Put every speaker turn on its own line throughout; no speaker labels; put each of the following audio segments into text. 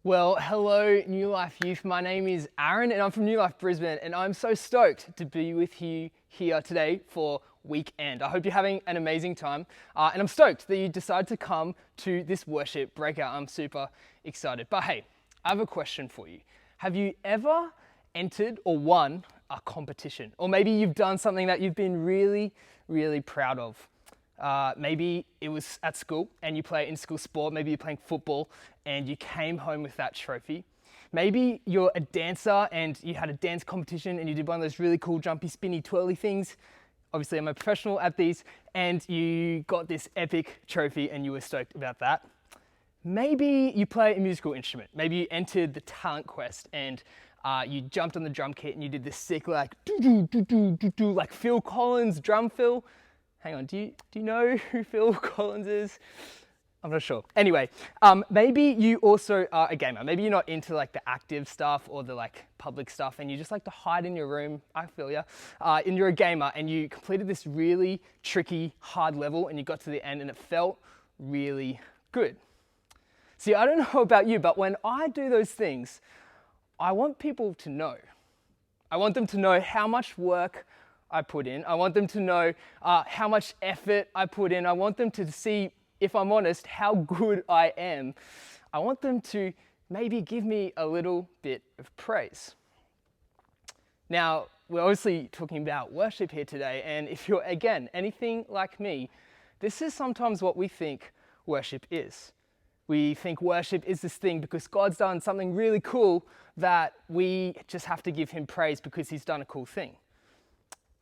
Well, hello New Life Youth. My name is Aaron and I'm from Newlife Brisbane, and I'm so stoked to be with you here today for weekend. I hope you're having an amazing time, and I'm stoked that you decided to come to this worship breakout. I'm super excited. But hey, I have a question for you. Have you ever entered or won a competition? Or maybe you've done something that you've been really, really proud of. Maybe it was at school and you play in school sport, maybe you're playing football and you came home with that trophy. Maybe you're a dancer and you had a dance competition and you did one of those really cool jumpy, spinny, twirly things. Obviously I'm a professional at these, and you got this epic trophy and you were stoked about that. Maybe you play a musical instrument. Maybe you entered the talent quest and you jumped on the drum kit and you did this sick like like Phil Collins drum fill. Hang on, do you know who Phil Collins is? I'm not sure. Anyway, maybe you also are a gamer. Maybe you're not into like the active stuff or the like public stuff, and you just like to hide in your room. I feel ya. And you're a gamer and you completed this really tricky, hard level and you got to the end and it felt really good. See, I don't know about you, but when I do those things, I want people to know. I want them to know how much work I put in. I want them to know how much effort I put in. I want them to see, if I'm honest, how good I am. I want them to maybe give me a little bit of praise. Now, we're obviously talking about worship here today, and if you're, again, anything like me, this is sometimes what we think worship is. We think worship is this thing because God's done something really cool that we just have to give him praise because he's done a cool thing.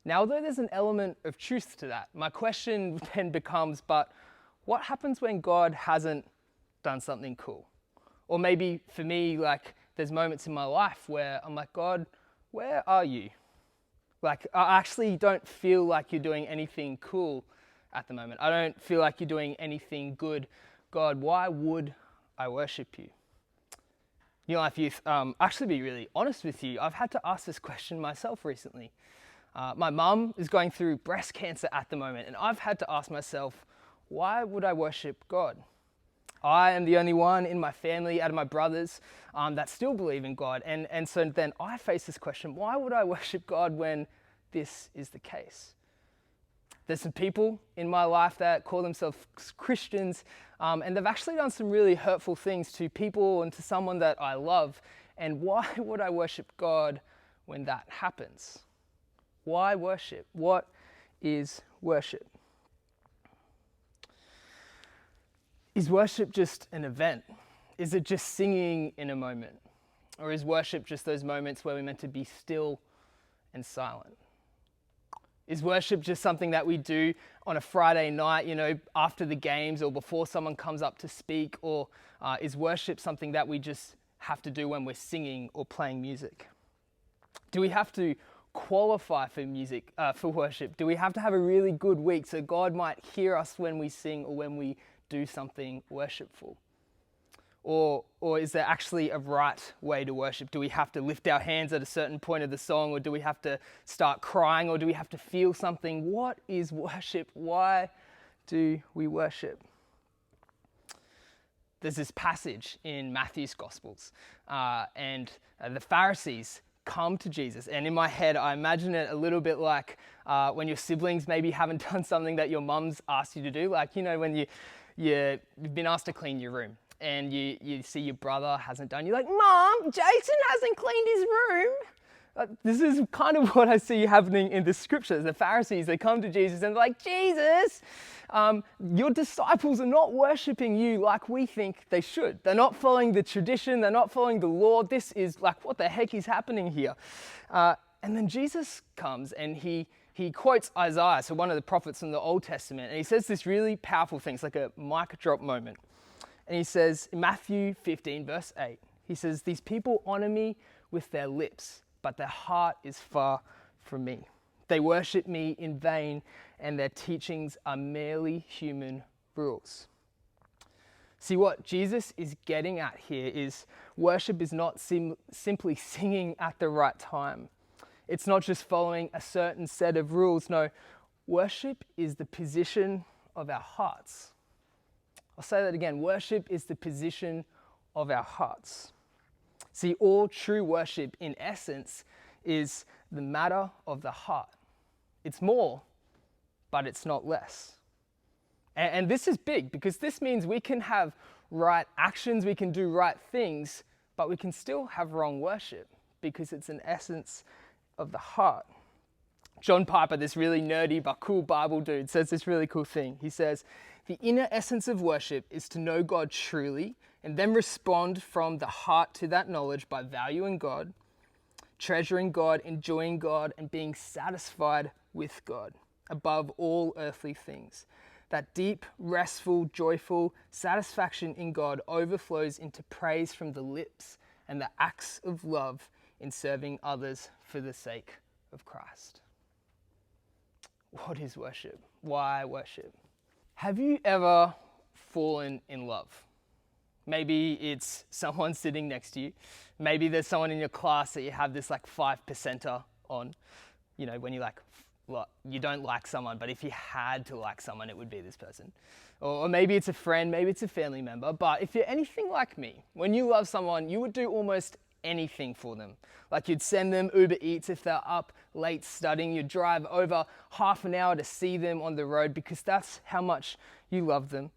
Now, although there's an element of truth to that, my question then becomes, but what happens when God hasn't done something cool? Or maybe for me, like there's moments in my life where I'm like, God, where are you? Like I actually don't feel like you're doing anything cool at the moment. I don't feel like you're doing anything good. God, why would I worship you? New Life Youth, actually be really honest with you, I've had to ask this question myself recently. My mum is going through breast cancer at the moment, and I've had to ask myself, why would I worship God? I am the only one in my family, out of my brothers, that still believe in God. And so then I face this question, why would I worship God when this is the case? There's some people in my life that call themselves Christians, and they've actually done some really hurtful things to people and to someone that I love. And why would I worship God when that happens? Why worship? What is worship? Is worship just an event? Is it just singing in a moment? Or is worship just those moments where we're meant to be still and silent? Is worship just something that we do on a Friday night, after the games or before someone comes up to speak? Or is worship something that we just have to do when we're singing or playing music? Do we have to qualify for music, for worship? Do we have to have a really good week so God might hear us when we sing or when we do something worshipful? Or is there actually a right way to worship? Do we have to lift our hands at a certain point of the song, or do we have to start crying, or do we have to feel something? What is worship? Why do we worship? There's this passage in Matthew's Gospels, and the Pharisees come to Jesus. And in my head, I imagine it a little bit like when your siblings maybe haven't done something that your mum's asked you to do. Like, when you've been asked to clean your room and you see your brother hasn't done. You're like, Mom, Jason hasn't cleaned his room. This is kind of what I see happening in the scriptures. The Pharisees, they come to Jesus and they're like, Jesus, your disciples are not worshiping you like we think they should. They're not following the tradition. They're not following the law. This is like, what the heck is happening here? And then Jesus comes and he quotes Isaiah, so one of the prophets from the Old Testament, and he says this really powerful thing. It's like a mic drop moment. And he says, in Matthew 15, verse 8, he says, these people honor me with their lips, but their heart is far from me. They worship me in vain, and their teachings are merely human rules. See, what Jesus is getting at here is worship is not simply singing at the right time. It's not just following a certain set of rules. No, worship is the position of our hearts. I'll say that again. Worship is the position of our hearts. See, all true worship in essence is the matter of the heart. It's more, but it's not less. And this is big because this means we can have right actions, we can do right things, but we can still have wrong worship because it's an essence of the heart. John Piper, this really nerdy but cool Bible dude, says this really cool thing. He says, the inner essence of worship is to know God truly and then respond from the heart to that knowledge by valuing God, treasuring God, enjoying God, and being satisfied with God above all earthly things. That deep, restful, joyful satisfaction in God overflows into praise from the lips and the acts of love in serving others for the sake of Christ. What is worship? Why worship? Have you ever fallen in love? Maybe it's someone sitting next to you. Maybe there's someone in your class that you have this like 5%er on. You know, when you don't like someone, but if you had to like someone, it would be this person. Or maybe it's a friend, maybe it's a family member. But if you're anything like me, when you love someone, you would do almost anything for them. Like you'd send them Uber Eats if they're up late studying. You'd drive over half an hour to see them on the road because that's how much you love them.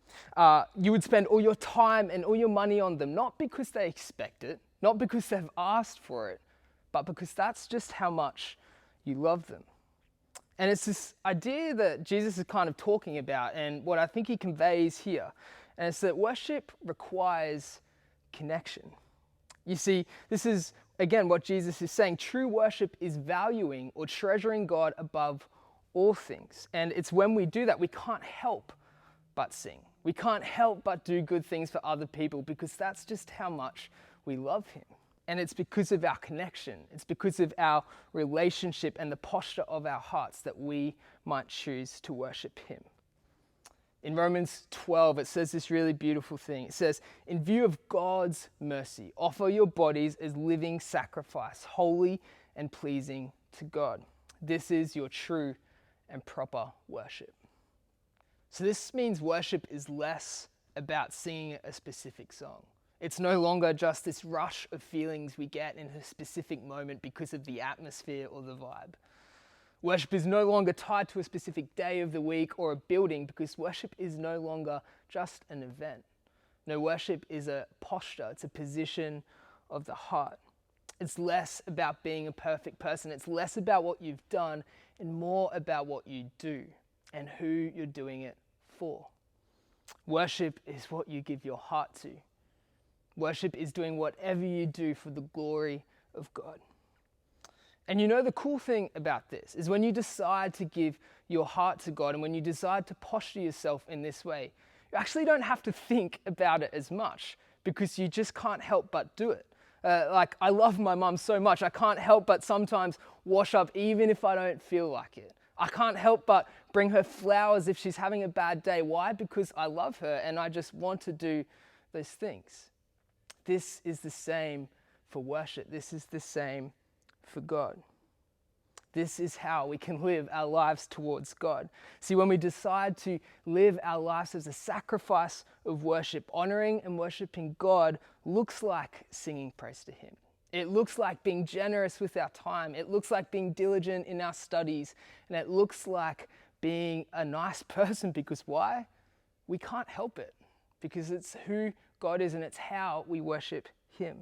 You would spend all your time and all your money on them, not because they expect it, not because they've asked for it, but because that's just how much you love them. And it's this idea that Jesus is kind of talking about and what I think he conveys here. And it's that worship requires connection. You see, this is, again, what Jesus is saying. True worship is valuing or treasuring God above all things. And it's when we do that, we can't help but sing. We can't help but do good things for other people because that's just how much we love him. And it's because of our connection. It's because of our relationship and the posture of our hearts that we might choose to worship him. In Romans 12, it says this really beautiful thing. It says, in view of God's mercy, offer your bodies as living sacrifice, holy and pleasing to God. This is your true and proper worship. So this means worship is less about singing a specific song. It's no longer just this rush of feelings we get in a specific moment because of the atmosphere or the vibe. Worship is no longer tied to a specific day of the week or a building because worship is no longer just an event. No, worship is a posture, it's a position of the heart. It's less about being a perfect person, it's less about what you've done and more about what you do and who you're doing it for. Worship is what you give your heart to. Worship is doing whatever you do for the glory of God. And you know, the cool thing about this is when you decide to give your heart to God and when you decide to posture yourself in this way, you actually don't have to think about it as much because you just can't help but do it. Like, I love my mum so much, I can't help but sometimes wash up even if I don't feel like it. I can't help but bring her flowers if she's having a bad day. Why? Because I love her and I just want to do those things. This is the same for worship. This is the same for God. This is how we can live our lives towards God. See, when we decide to live our lives as a sacrifice of worship, honoring and worshiping God looks like singing praise to him. It looks like being generous with our time. It looks like being diligent in our studies. And it looks like being a nice person because why? We can't help it because it's who God is and it's how we worship him.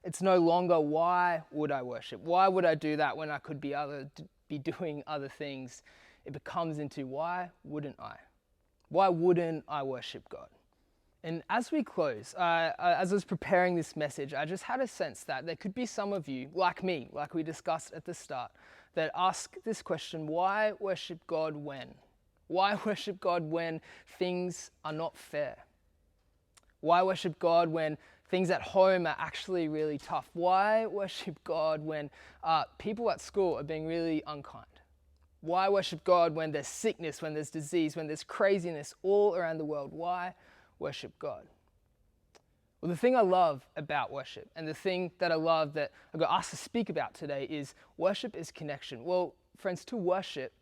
It's no longer, why would I worship? Why would I do that when I could be doing other things? It becomes into, why wouldn't I? Why wouldn't I worship God? And as we close, as I was preparing this message, I just had a sense that there could be some of you, like me, like we discussed at the start, that ask this question, why worship God when? Why worship God when things are not fair? Why worship God when things at home are actually really tough? Why worship God when people at school are being really unkind? Why worship God when there's sickness, when there's disease, when there's craziness all around the world? Why worship God? Well, the thing I love about worship and the thing that I love that I got asked to speak about today is worship is connection. Well, friends, to worship,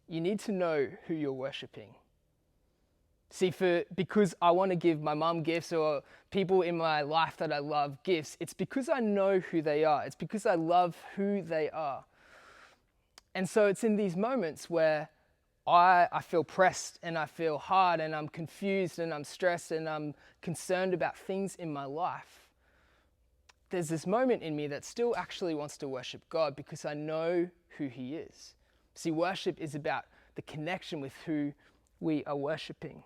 you need to know who you're worshiping. See, because I want to give my mum gifts or people in my life that I love gifts, it's because I know who they are. It's because I love who they are. And so it's in these moments where I feel pressed and I feel hard and I'm confused and I'm stressed and I'm concerned about things in my life. There's this moment in me that still actually wants to worship God because I know who He is. See, worship is about the connection with who we are worshiping.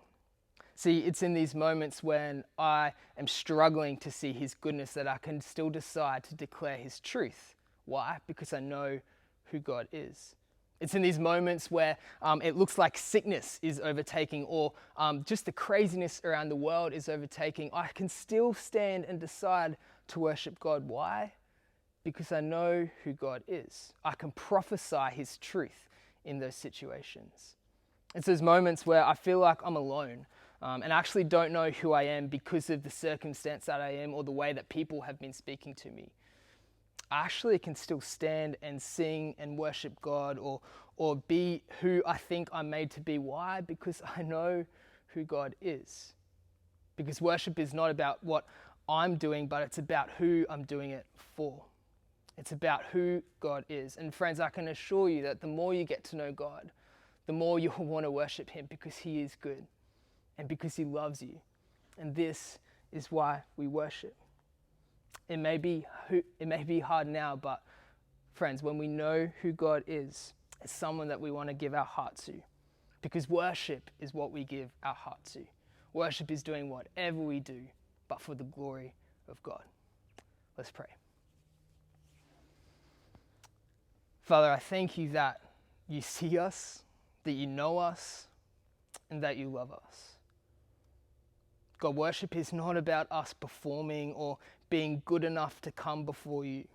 See, it's in these moments when I am struggling to see His goodness that I can still decide to declare His truth. Why? Because I know who God is. It's in these moments where it looks like sickness is overtaking or just the craziness around the world is overtaking. I can still stand and decide to worship God. Why? Because I know who God is. I can prophesy His truth in those situations. It's those moments where I feel like I'm alone and I actually don't know who I am because of the circumstance that I am or the way that people have been speaking to me. I actually can still stand and sing and worship God or be who I think I'm made to be. Why? Because I know who God is. Because worship is not about what I'm doing, but it's about who I'm doing it for. It's about who God is. And friends, I can assure you that the more you get to know God, the more you'll want to worship Him because He is good and because He loves you. And this is why we worship. It may be hard now, but friends, when we know who God is, it's someone that we want to give our heart to. Because worship is what we give our heart to. Worship is doing whatever we do, but for the glory of God. Let's pray. Father, I thank you that you see us, that you know us, and that you love us. God, worship is not about us performing or being good enough to come before you.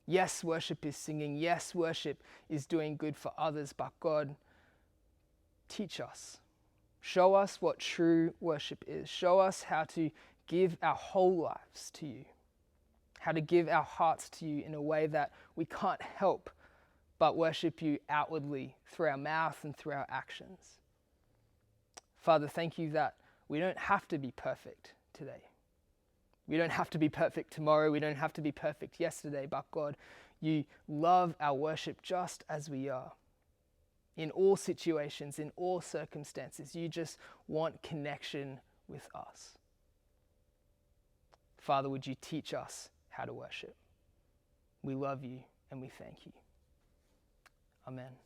Yes, worship is singing. Yes, worship is doing good for others. But God, teach us. Show us what true worship is. Show us how to give our whole lives to you. How to give our hearts to you in a way that we can't help but worship you outwardly through our mouth and through our actions. Father, thank you that we don't have to be perfect today. We don't have to be perfect tomorrow. We don't have to be perfect yesterday. But God, you love our worship just as we are. In all situations, in all circumstances, you just want connection with us. Father, would you teach us how to worship? We love you and we thank you. Amen.